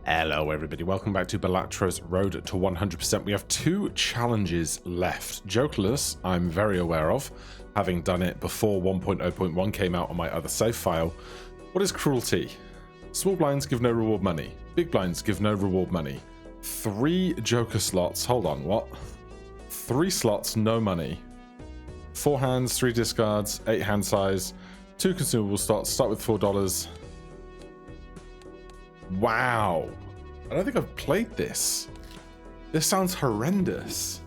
Hello everybody, welcome back to Balatros Road to 100%. We have two challenges left. Jokerless, I'm very aware of, having done it before 1.0.1 came out on my other save file. What is Cruelty? Small blinds give no reward money. Big blinds give no reward money. 3 Joker slots, hold on, what? 3 slots, no money. 4 hands, 3 discards, 8 hand size, 2 consumable slots, start with $4. Wow. I don't think I've played this. This sounds horrendous.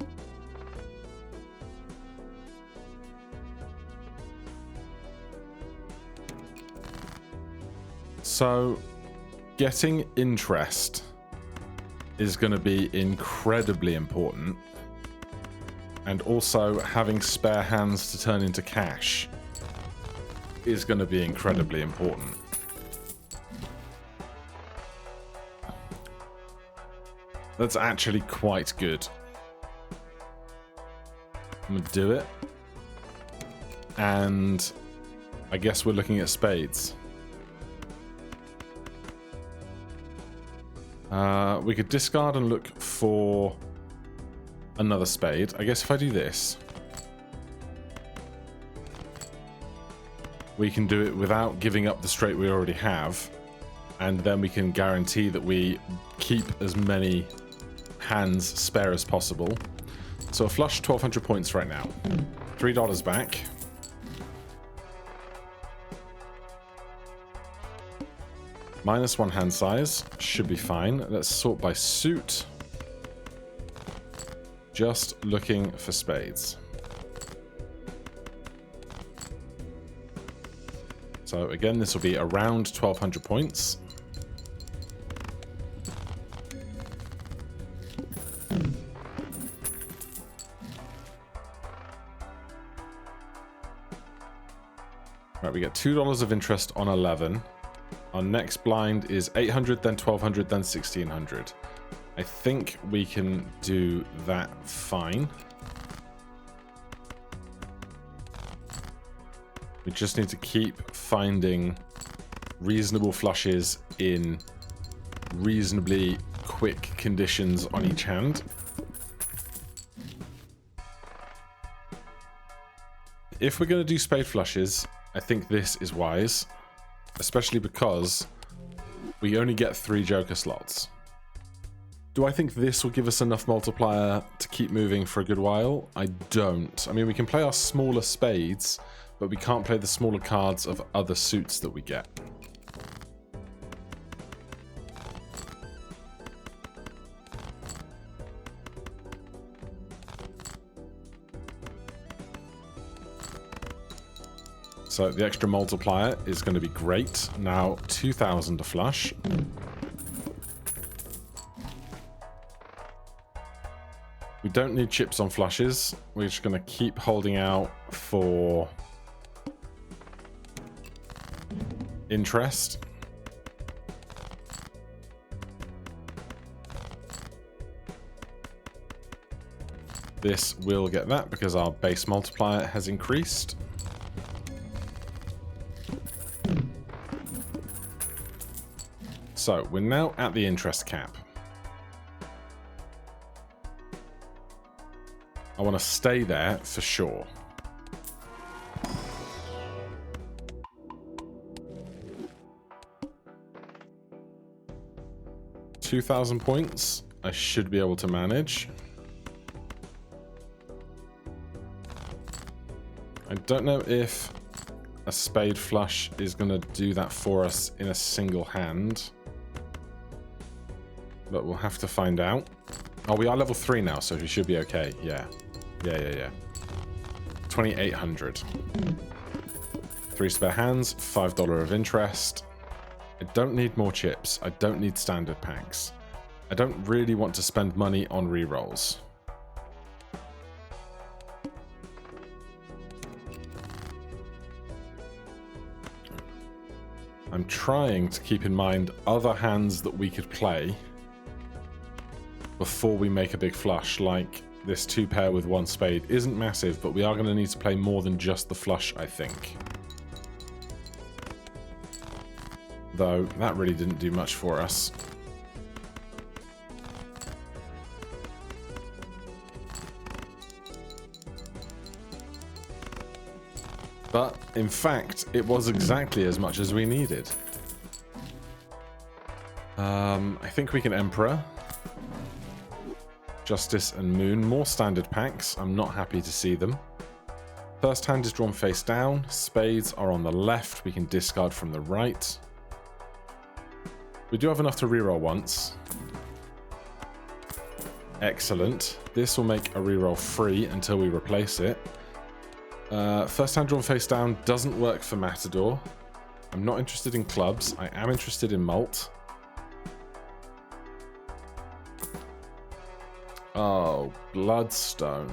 So, getting interest is going to be incredibly important. And also having spare hands to turn into cash is going to be incredibly important. That's actually quite good. I'm gonna do it. And I guess we're looking at spades. We could discard and look for another spade. I guess if I do this, we can do it without giving up the straight we already have. And then we can guarantee that we keep as many hands spare as possible. So a flush, 1,200 points right now. $3 back. -1 hand size. Should be fine. Let's sort by suit. Just looking for spades. So again, this will be around 1,200 points. Right, we get $2 of interest on 11. Our next blind is 800, then 1,200, then 1,600. I think we can do that fine. We just need to keep finding reasonable flushes in reasonably quick conditions on each hand. If we're going to do spade flushes, I think this is wise, especially because we only get 3 Joker slots. Do I think this will give us enough multiplier to keep moving for a good while? I don't. I mean, we can play our smaller spades, but we can't play the smaller cards of other suits that we get. So the extra multiplier is going to be great. Now 2,000 to flush. We don't need chips on flushes. We're just going to keep holding out for interest. This will get that because our base multiplier has increased. So we're now at the interest cap. I want to stay there for sure. $2,000 points. I should be able to manage. I don't know if a spade flush is going to do that for us in a single hand. But we'll have to find out. Oh, we are level 3 now, so we should be okay. Yeah. 2,800. 3 spare hands, $5 of interest. I don't need more chips. I don't need standard packs. I don't really want to spend money on rerolls. I'm trying to keep in mind other hands that we could play before we make a big flush, like this 2 pair with 1 spade isn't massive, but we are going to need to play more than just the flush, I think. Though that really didn't do much for us. But, in fact, it was exactly as much as we needed. I think we can Emperor. Justice and Moon. More standard packs. I'm not happy to see them. First hand is drawn face down. Spades are on the left. We can discard from the right. We do have enough to reroll once. Excellent. This will make a reroll free until we replace it. First hand drawn face down doesn't work for Matador. I'm not interested in clubs. I am interested in Malt. Oh, Bloodstone.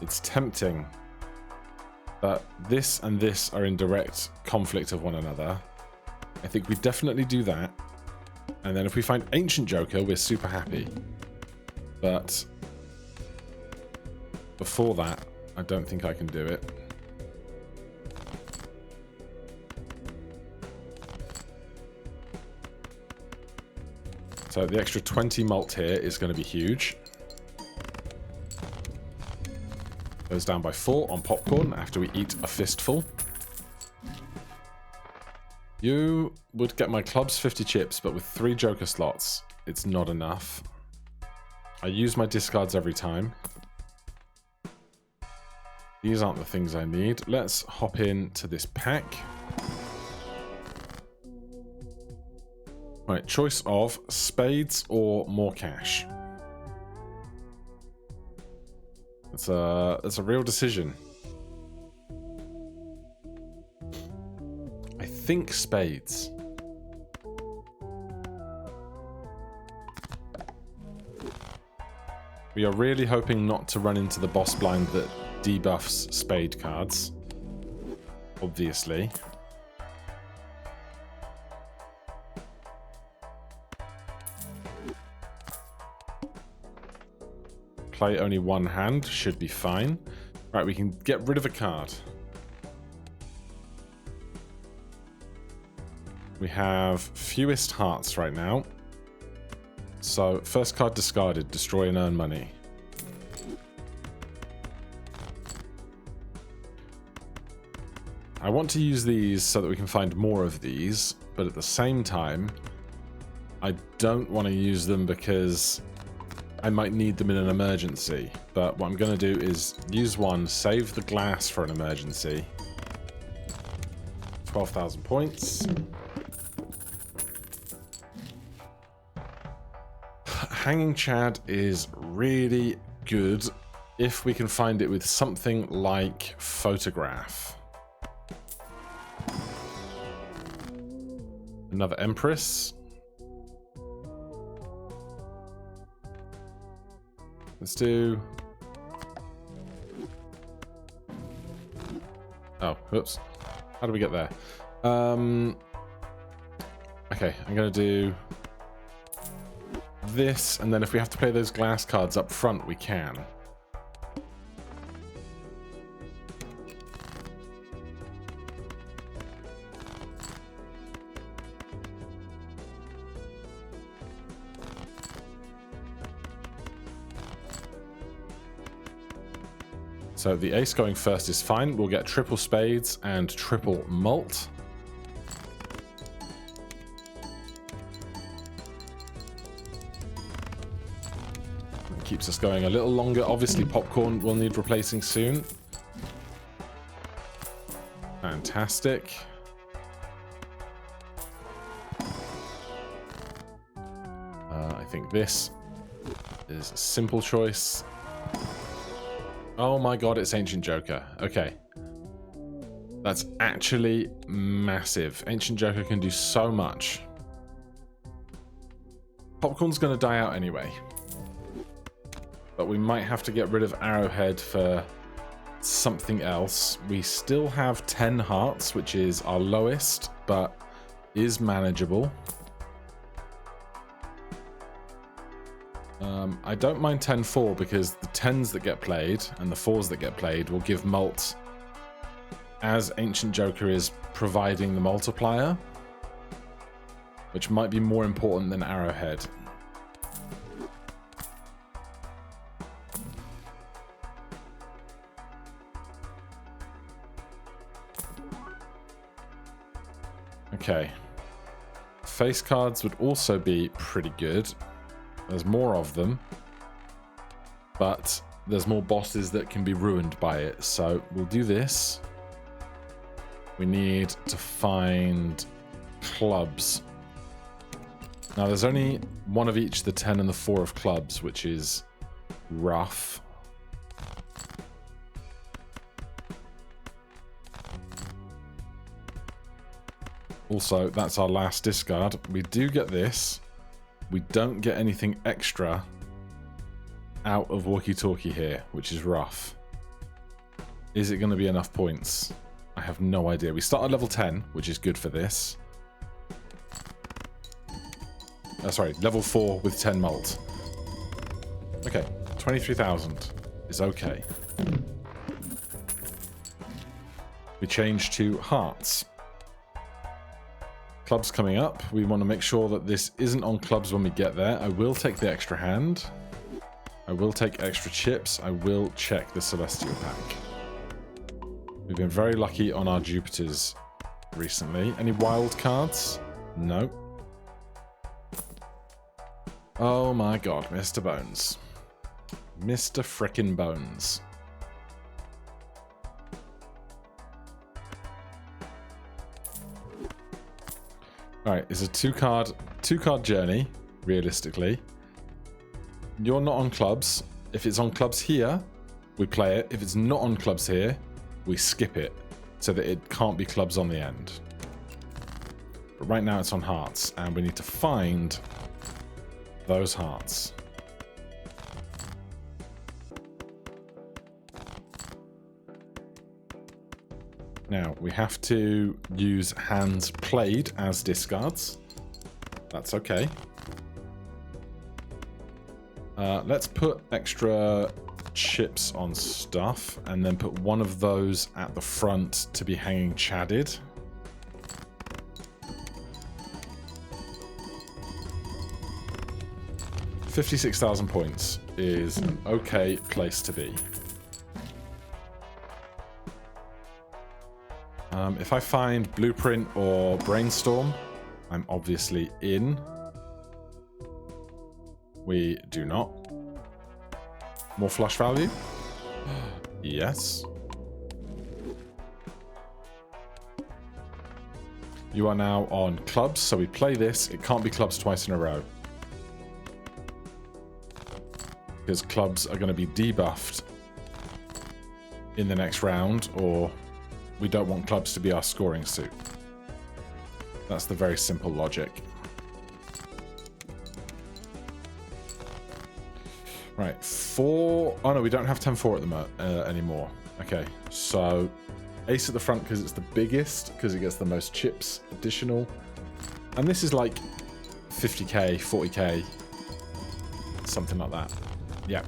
It's tempting, but this and this are in direct conflict of one another. I think we definitely do that. And then if we find Ancient Joker, we're super happy. But before that, I don't think I can do it. So the extra 20 malt here is going to be huge. Goes down by 4 on popcorn after we eat a fistful. You would get my clubs 50 chips, but with 3 Joker slots, it's not enough. I use my discards every time. These aren't the things I need. Let's hop into this pack. Right, choice of spades or more cash. That's a real decision. I think spades. We are really hoping not to run into the boss blind that debuffs spade cards. Obviously. Play only one hand, should be fine. Right, we can get rid of a card. We have fewest hearts right now. So, first card discarded, destroy and earn money. I want to use these so that we can find more of these, but at the same time, I don't want to use them because I might need them in an emergency. But what I'm going to do is use one, save the glass for an emergency. 12,000 points. Hanging Chad is really good if we can find it with something like Photograph. Another Empress. Let's do... Oh, whoops. How do we get there? Okay, I'm going to do this, and then if we have to play those glass cards up front, we can. So the ace going first is fine. We'll get triple spades and triple malt. It keeps us going a little longer. Obviously, popcorn will need replacing soon. Fantastic. I think this is a simple choice. Oh my god, it's Ancient Joker. Okay. That's actually massive. Ancient Joker can do so much. Popcorn's going to die out anyway. But we might have to get rid of Arrowhead for something else. We still have 10 hearts, which is our lowest, but is manageable. I don't mind 10-4 because the 10s that get played and the 4s that get played will give mult as Ancient Joker is providing the multiplier, which might be more important than Arrowhead. Okay. Face cards would also be pretty good. There's more of them. But there's more bosses that can be ruined by it. So we'll do this. We need to find clubs. Now there's only one of each, the 10 and the 4 of clubs, which is rough. Also, that's our last discard. We do get this. We don't get anything extra out of walkie-talkie here, which is rough. Is it going to be enough points? I have no idea. We start at level 10, which is good for this. Sorry, level 4 with 10 mult. Okay, 23,000 is okay. We change to hearts. Clubs coming up. We want to make sure that this isn't on clubs when we get there. I will take the extra hand. I will take extra chips. I will check the Celestial pack. We've been very lucky on our Jupiters recently. Any wild cards? No. Oh my god, Mr. Bones. Mr. Frickin' Bones. Alright, it's a two-card journey, realistically. You're not on clubs. If it's on clubs here, we play it. If it's not on clubs here, we skip it so that it can't be clubs on the end. But right now it's on hearts, and we need to find those hearts. Now, we have to use hands played as discards. That's okay. Let's put extra chips on stuff and then put one of those at the front to be hanging chadded. $56,000 points is an okay place to be. If I find Blueprint or Brainstorm, I'm obviously in. We do not. More flush value? Yes. You are now on clubs, so we play this. It can't be clubs twice in a row. Because clubs are going to be debuffed in the next round, or we don't want clubs to be our scoring suit. That's the very simple logic. Right, 4... Oh no, we don't have 10-4 at the moment anymore. Okay, so ace at the front because it's the biggest, because it gets the most chips additional. And this is like 50k, 40k, something like that. Yeah.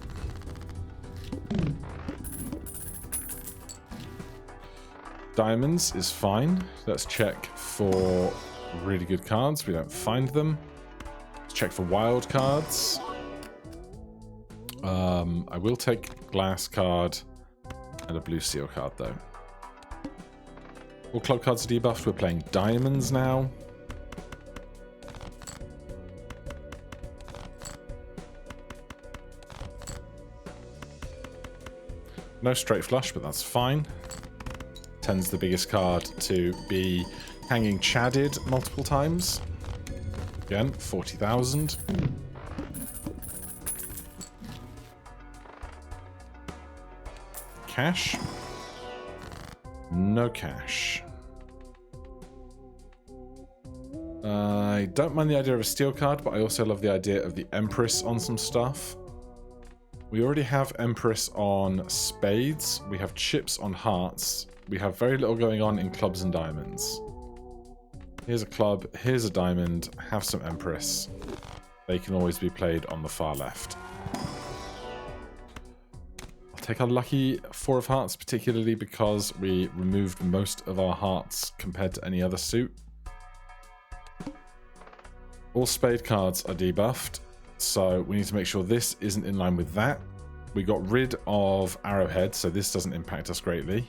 Diamonds is fine. Let's check for really good cards. We don't find them. Let's check for wild cards. I will take glass card and a blue seal card though. All club cards are debuffed. We're playing diamonds now. No straight flush, but that's fine. 10's the biggest card to be hanging chadded multiple times. Again, 40,000. Cash. No cash. I don't mind the idea of a steel card, but I also love the idea of the Empress on some stuff. We already have Empress on spades. We have chips on hearts. We have very little going on in clubs and diamonds. Here's a club, here's a diamond, have some Empress. They can always be played on the far left. I'll take our lucky 4 of hearts, particularly because we removed most of our hearts compared to any other suit. All spade cards are debuffed, so we need to make sure this isn't in line with that. We got rid of Arrowhead, so this doesn't impact us greatly.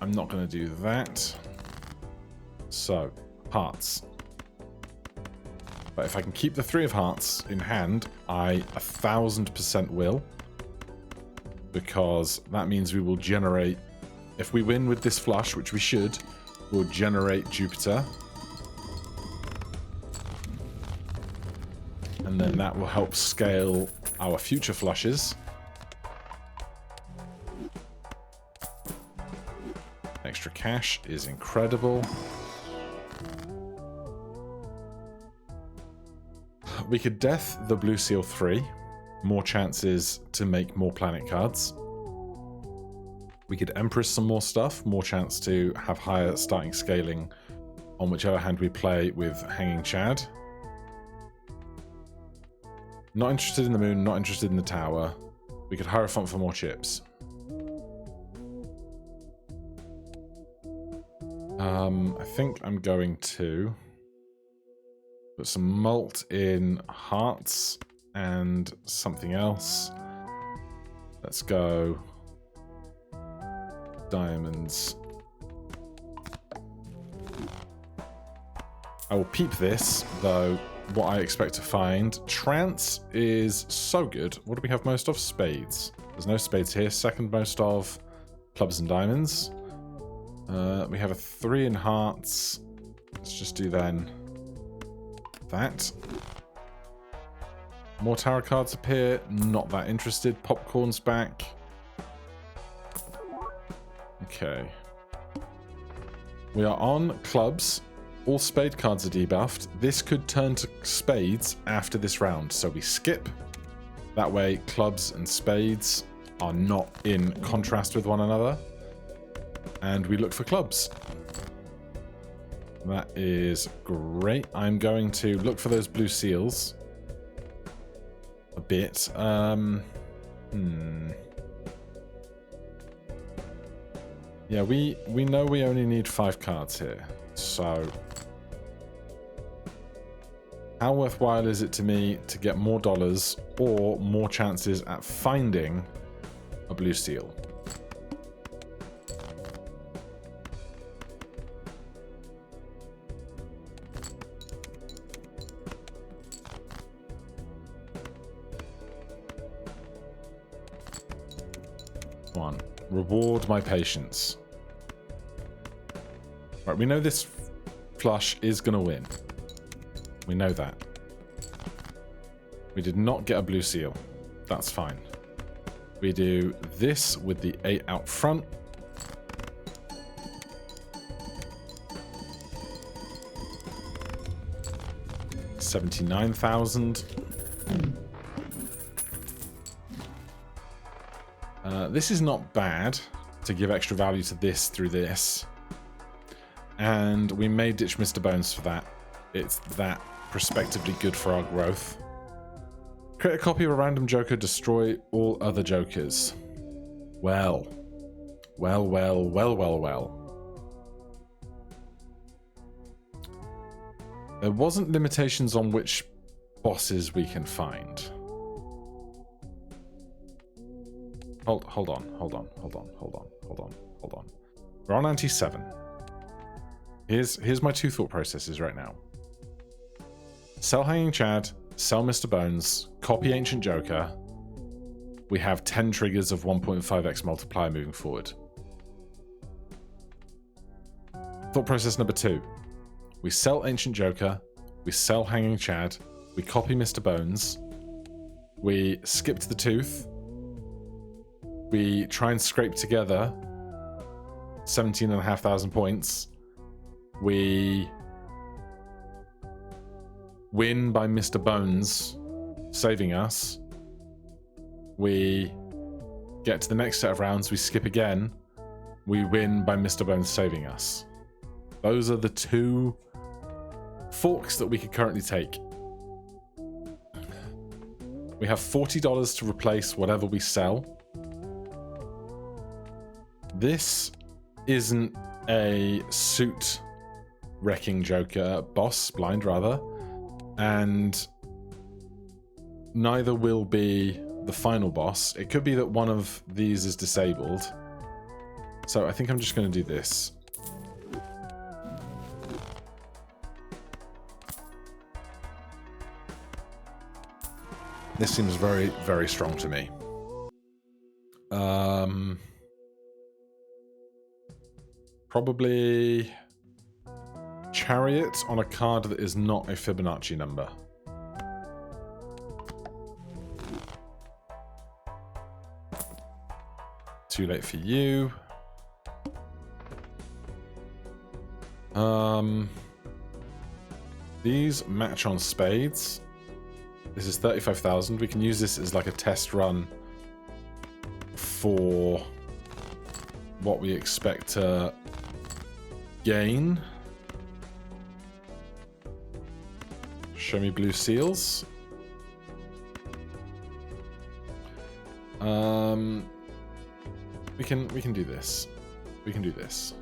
I'm not going to do that. So, hearts. But if I can keep the 3 of hearts in hand, I 1000% will. Because that means we will generate... If we win with this flush, which we should, we'll generate Jupiter. And then that will help scale our future flushes. Extra cash is incredible. We could death the blue seal 3. More chances to make more planet cards. We could Empress some more stuff. More chance to have higher starting scaling on whichever hand we play with Hanging Chad. Not interested in the moon, not interested in the tower. We could Hierophant for more chips. I think I'm going to put some malt in hearts and something else. Let's go diamonds. I will peep this, though, what I expect to find. Trance is so good. What do we have most of? Spades. There's no spades here. Second most of clubs and diamonds. We have a 3 in hearts. Let's just do then that. More tarot cards appear. Not that interested. Popcorn's back. Okay. We are on clubs. All spade cards are debuffed. This could turn to spades after this round, so we skip. That way, clubs and spades are not in contrast with one another. And we look for clubs. That is great. I'm going to look for those blue seals a bit. Yeah, we know we only need 5 cards here. So how worthwhile is it to me to get more dollars or more chances at finding a blue seal? One. Reward my patience. Right, we know this flush is going to win. We know that. We did not get a blue seal. That's fine. We do this with the 8 out front. $79,000. This is not bad to give extra value to this through this. And we may ditch Mr. Bones for that. It's that prospectively good for our growth. Create a copy of a random joker, destroy all other jokers. Well. There wasn't limitations on which bosses we can find. Hold on. We're on Ante 7. Here's my 2 thought processes right now. Sell Hanging Chad, sell Mr. Bones, copy Ancient Joker. We have 10 triggers of 1.5x multiplier moving forward. Thought process number 2. We sell Ancient Joker, we sell Hanging Chad, we copy Mr. Bones, we skip to the tooth, we try and scrape together 17,500 points. We win by Mr. Bones saving us. We get to the next set of rounds, we skip again. We win by Mr. Bones saving us. Those are the 2 forks that we could currently take. We have $40 to replace whatever we sell. This isn't a suit wrecking Joker boss, blind rather, and neither will be the final boss. It could be that one of these is disabled. So I think I'm just going to do this. This seems very, very strong to me. Probably Chariot on a card that is not a Fibonacci number. Too late for you. These match on spades. This is 35,000. We can use this as like a test run for what we expect to gain. Show me blue seals. We can do this. We can do this.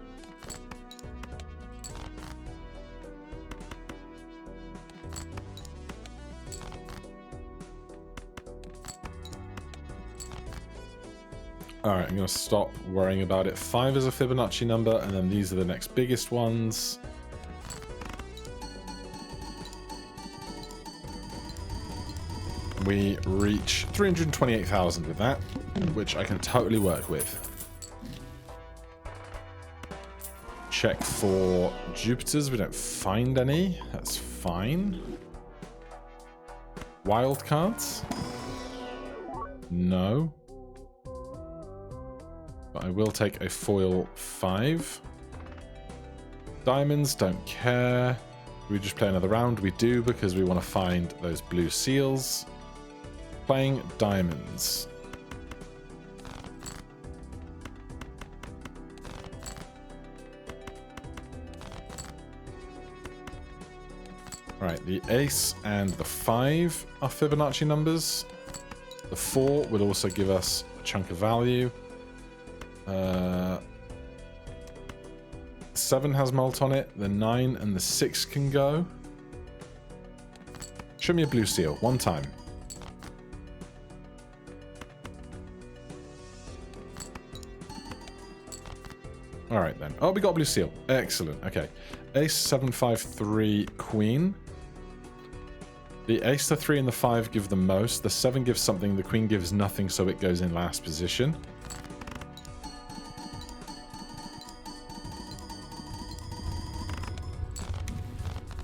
Alright, I'm going to stop worrying about it. 5 is a Fibonacci number, and then these are the next biggest ones. We reach 328,000 with that, which I can totally work with. Check for Jupiters. We don't find any. That's fine. Wild cards? No. But I will take a foil 5. Diamonds, don't care. We just play another round. We do, because we want to find those blue seals. Playing diamonds. Right, the ace and the 5 are Fibonacci numbers. The 4 will also give us a chunk of value. 7 has mult on it. The 9 and the 6 can go. Show me a blue seal one time. All right then. Oh, we got a blue seal. Excellent. Okay. Ace, 7, 5, 3, queen. The ace, the 3, and the 5 give the most. The 7 gives something. The queen gives nothing, so it goes in last position.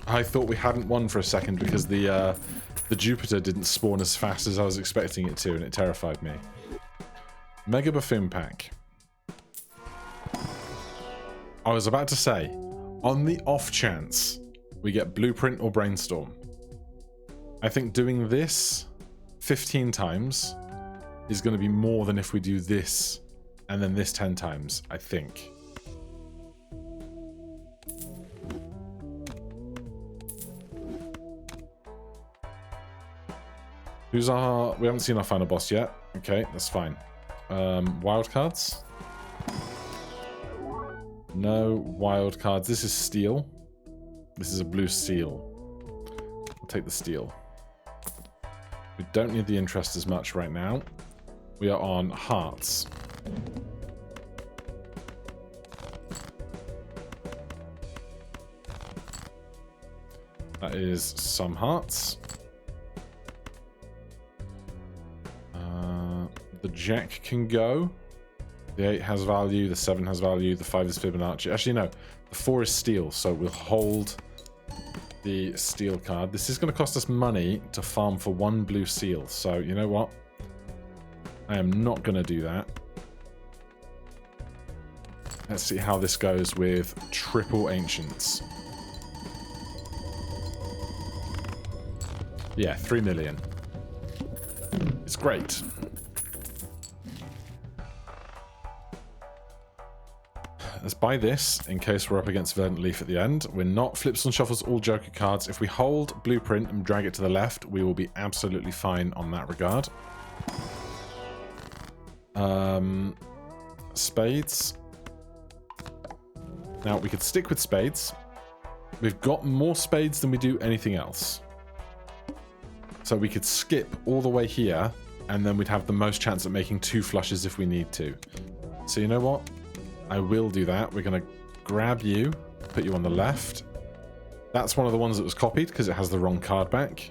I thought we hadn't won for a second because the Jupiter didn't spawn as fast as I was expecting it to, and it terrified me. Mega Buffoon Pack. I was about to say, on the off chance we get Blueprint or Brainstorm, I think doing this 15 times is going to be more than if we do this and then this 10 times, I think. Who's our... We haven't seen our final boss yet. Okay, that's fine. Wild cards? No wild cards. This is steel. This is a blue seal. I'll take the steel. We don't need the interest as much right now. We are on hearts. That is some hearts. The jack can go. The 8 has value, the 7 has value, the 5 is Fibonacci. Actually, no. The 4 is steel, so we'll hold the steel card. This is going to cost us money to farm for 1 blue seal. So, you know what? I am not going to do that. Let's see how this goes with triple ancients. Yeah, 3 million. It's great. Let's buy this in case we're up against Verdant Leaf at the end. We're not flips and shuffles all Joker cards. If we hold Blueprint and drag it to the left, we will be absolutely fine on that regard. Spades. Now, we could stick with spades. We've got more spades than we do anything else. So we could skip all the way here, and then we'd have the most chance at making 2 flushes if we need to. So you know what? I will do that. We're going to grab you, put you on the left. That's one of the ones that was copied because it has the wrong card back.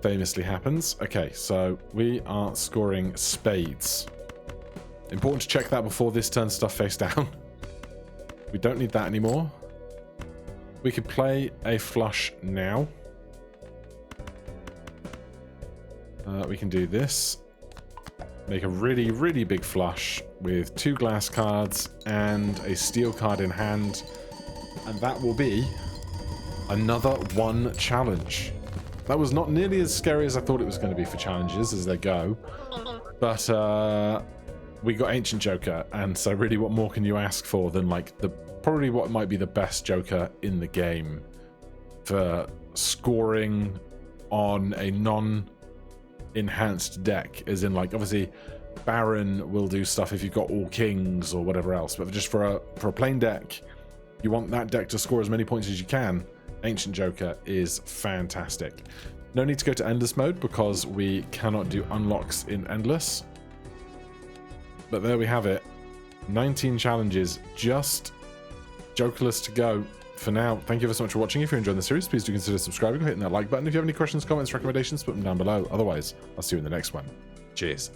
famously happens. Okay, so we are scoring spades. Important to check that before this turns stuff face down. We don't need that anymore. We could play a flush now. We can do this. Make a really, really big flush with 2 glass cards and a steel card in hand. And that will be another 1 challenge. That was not nearly as scary as I thought it was going to be for challenges as they go. But we got Ancient Joker, and so really what more can you ask for than like probably what might be the best Joker in the game for scoring on a non-enhanced deck, as in like obviously Baron will do stuff if you've got all kings or whatever else, but just for a plain deck, you want that deck to score as many points as you can. Ancient Joker is fantastic. No need to go to Endless mode because we cannot do unlocks in Endless. But there we have it. 19 challenges, just Jokerless to go for now. Thank you so much for watching. If you're enjoying the series, please do consider subscribing or hitting that like button. If you have any questions, comments, recommendations, put them down below. Otherwise, I'll see you in the next one. Cheers.